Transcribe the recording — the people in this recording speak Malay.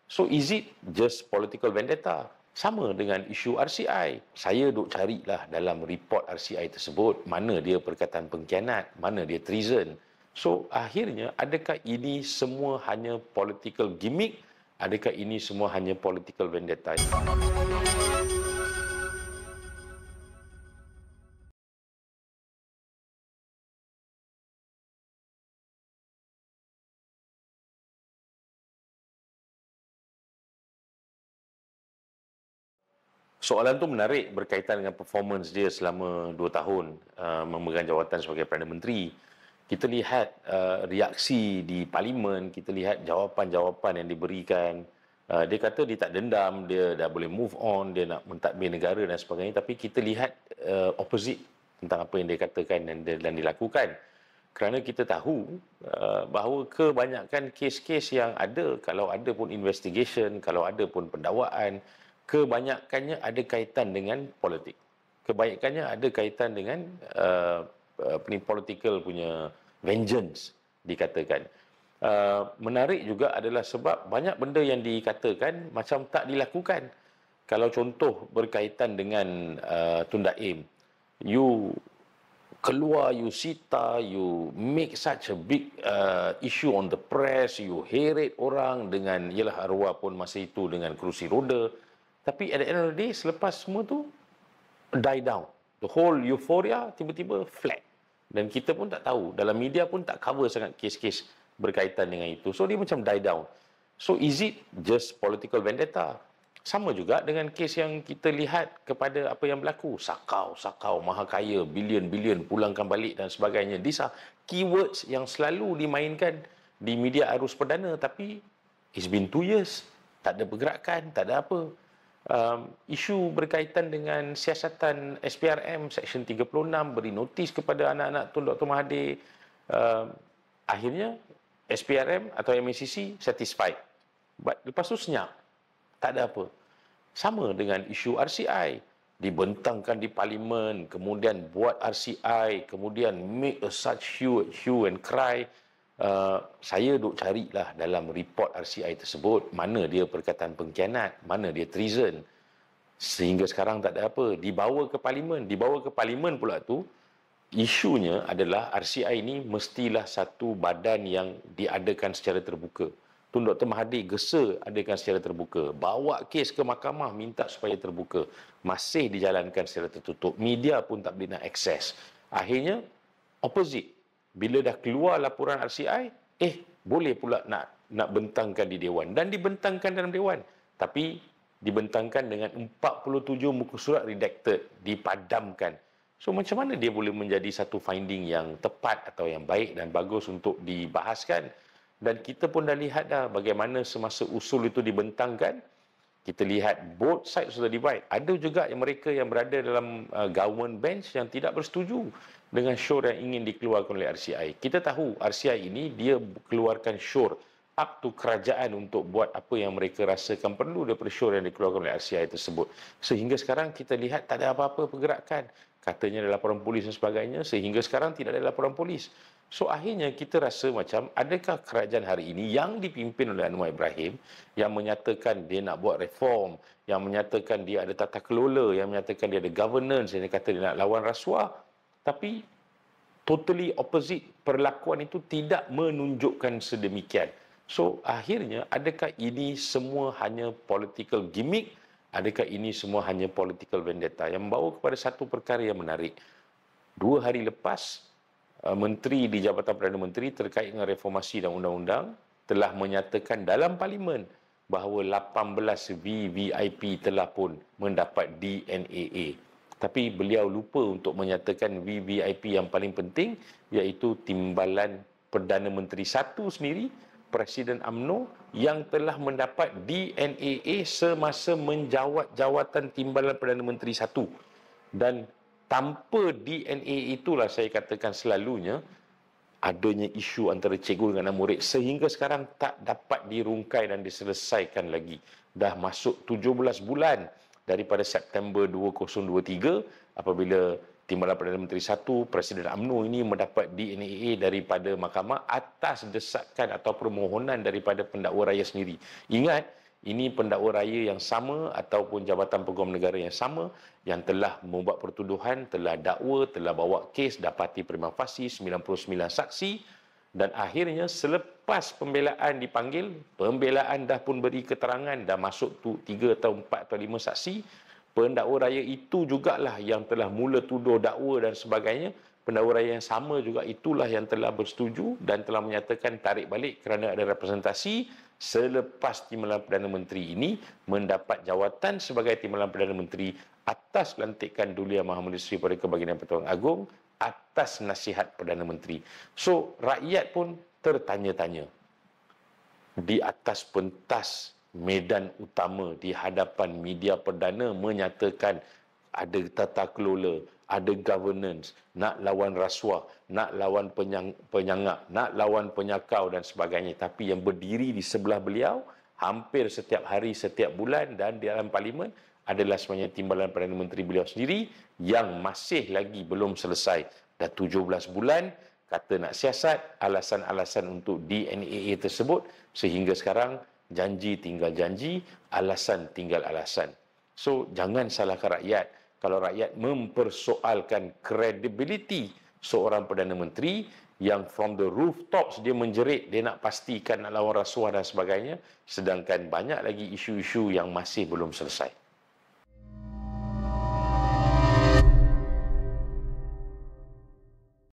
So is it just political vendetta? Sama dengan isu RCI. Saya duk carilah dalam report RCI tersebut mana dia perkataan pengkhianat, mana dia treason. So akhirnya adakah ini semua hanya political gimmick? Adakah ini semua hanya political vendetta? Soalan tu menarik berkaitan dengan performance dia selama 2 tahun memegang jawatan sebagai Perdana Menteri. Kita lihat reaksi di Parlimen, kita lihat jawapan-jawapan yang diberikan. Dia kata dia tak dendam, dia dah boleh move on, dia nak mentadbir negara dan sebagainya. Tapi kita lihat opposite tentang apa yang dia katakan dan dilakukan. Kerana kita tahu bahawa kebanyakan kes-kes yang ada, kalau ada pun investigation, kalau ada pun pendakwaan, kebanyakannya ada kaitan dengan politik. Kebanyakannya ada kaitan dengan political punya vengeance dikatakan. Menarik juga adalah sebab banyak benda yang dikatakan macam tak dilakukan. Kalau contoh berkaitan dengan Tun Daim, you keluar, you sita, you make such a big issue on the press, you heret orang dengan, ialah arwah pun masa itu dengan kerusi roda. Tapi at the end of the day, selepas semua tu die down. The whole euphoria tiba-tiba flat. Dan kita pun tak tahu, dalam media pun tak cover sangat kes-kes berkaitan dengan itu. So dia macam die down. So is it just political vendetta? Sama juga dengan kes yang kita lihat kepada apa yang berlaku. Sakau, maha kaya, bilion-bilion, pulangkan balik dan sebagainya. These are keywords yang selalu dimainkan di media arus perdana. Tapi it's been 2 years. Tak ada pergerakan, tak ada apa. Isu berkaitan dengan siasatan SPRM Seksyen 36, beri notis kepada anak-anak Tun Dr. Mahathir. Akhirnya SPRM atau MACC satisfied. But lepas tu senyap. Tak ada apa. Sama dengan isu RCI. Dibentangkan di Parlimen, kemudian buat RCI, kemudian make a such hue and cry. Saya duk carilah dalam report RCI tersebut mana dia perkataan pengkhianat, mana dia treason. Sehingga sekarang tak ada apa. Dibawa ke Parlimen pula tu, isunya adalah RCI ini mestilah satu badan yang diadakan secara terbuka. Tun Dr. Mahathir gesa adakan secara terbuka. Bawa kes ke mahkamah, minta supaya terbuka. Masih dijalankan secara tertutup. Media pun tak boleh nak akses. Akhirnya, opposite. Bila dah keluar laporan RCI, boleh pula nak bentangkan di Dewan. Dan dibentangkan dalam Dewan. Tapi dibentangkan dengan 47 muka surat redacted, dipadamkan. So macam mana dia boleh menjadi satu finding yang tepat atau yang baik dan bagus untuk dibahaskan? Dan kita pun dah lihat dah bagaimana semasa usul itu dibentangkan, kita lihat both sides sudah divide. Ada juga yang mereka yang berada dalam government bench yang tidak bersetuju dengan syur yang ingin dikeluarkan oleh RCI. Kita tahu RCI ini dia keluarkan syur up to kerajaan untuk buat apa yang mereka rasakan perlu daripada syur yang dikeluarkan oleh RCI tersebut. Sehingga sekarang kita lihat tak ada apa-apa pergerakan. Katanya ada laporan polis dan sebagainya, sehingga sekarang tidak ada laporan polis. So akhirnya kita rasa macam adakah kerajaan hari ini yang dipimpin oleh Anwar Ibrahim yang menyatakan dia nak buat reform, yang menyatakan dia ada tata kelola, yang menyatakan dia ada governance, yang dia kata dia nak lawan rasuah, tapi totally opposite, perlakuan itu tidak menunjukkan sedemikian. So akhirnya adakah ini semua hanya political gimmick? Adakah ini semua hanya political vendetta? Yang membawa kepada satu perkara yang menarik. 2 hari lepas, Menteri di Jabatan Perdana Menteri terkait dengan reformasi dan undang-undang telah menyatakan dalam Parlimen bahawa 18 VVIP telah pun mendapat DNAA. Tapi beliau lupa untuk menyatakan VVIP yang paling penting, iaitu Timbalan Perdana Menteri satu sendiri, Presiden UMNO, yang telah mendapat DNAA semasa menjawat jawatan Timbalan Perdana Menteri satu. Dan tanpa DNA itulah saya katakan selalunya adanya isu antara cikgu dengan murid sehingga sekarang tak dapat dirungkai dan diselesaikan lagi. Dah masuk 17 bulan daripada September 2023 apabila Timbalan Perdana Menteri satu, Presiden UMNO ini mendapat DNAA daripada mahkamah atas desakan atau permohonan daripada pendakwa raya sendiri. Ingat, ini pendakwa raya yang sama ataupun Jabatan Peguam Negara yang sama yang telah membuat pertuduhan, telah dakwa, telah bawa kes, dapati prima facie 99 saksi, dan akhirnya selepas pembelaan dipanggil, pembelaan dah pun beri keterangan, dah masuk tu 3 atau 4 atau 5 saksi, pendakwa raya itu jugalah yang telah mula tuduh dakwa dan sebagainya. Pendakwa raya yang sama juga itulah yang telah bersetuju dan telah menyatakan tarik balik kerana ada representasi selepas Timbalan Perdana Menteri ini mendapat jawatan sebagai Timbalan Perdana Menteri atas lantikan Duli Yang Maha Malaysia pada Kebahagiaan Pertuan Agong atas nasihat Perdana Menteri. So, rakyat pun tertanya-tanya di atas pentas medan utama di hadapan media perdana menyatakan ada tata kelola, ada governance, nak lawan rasuah, nak lawan penyangak, nak lawan penyakau dan sebagainya. Tapi yang berdiri di sebelah beliau hampir setiap hari, setiap bulan dan di dalam parlimen adalah sebenarnya Timbalan Perdana Menteri beliau sendiri yang masih lagi belum selesai. Dah 17 bulan kata nak siasat, alasan-alasan untuk DNAA tersebut, sehingga sekarang janji tinggal janji, alasan tinggal alasan. So, jangan salahkan rakyat. Kalau rakyat mempersoalkan credibility seorang Perdana Menteri yang from the rooftops dia menjerit, dia nak pastikan nak lawan rasuah dan sebagainya, sedangkan banyak lagi isu-isu yang masih belum selesai.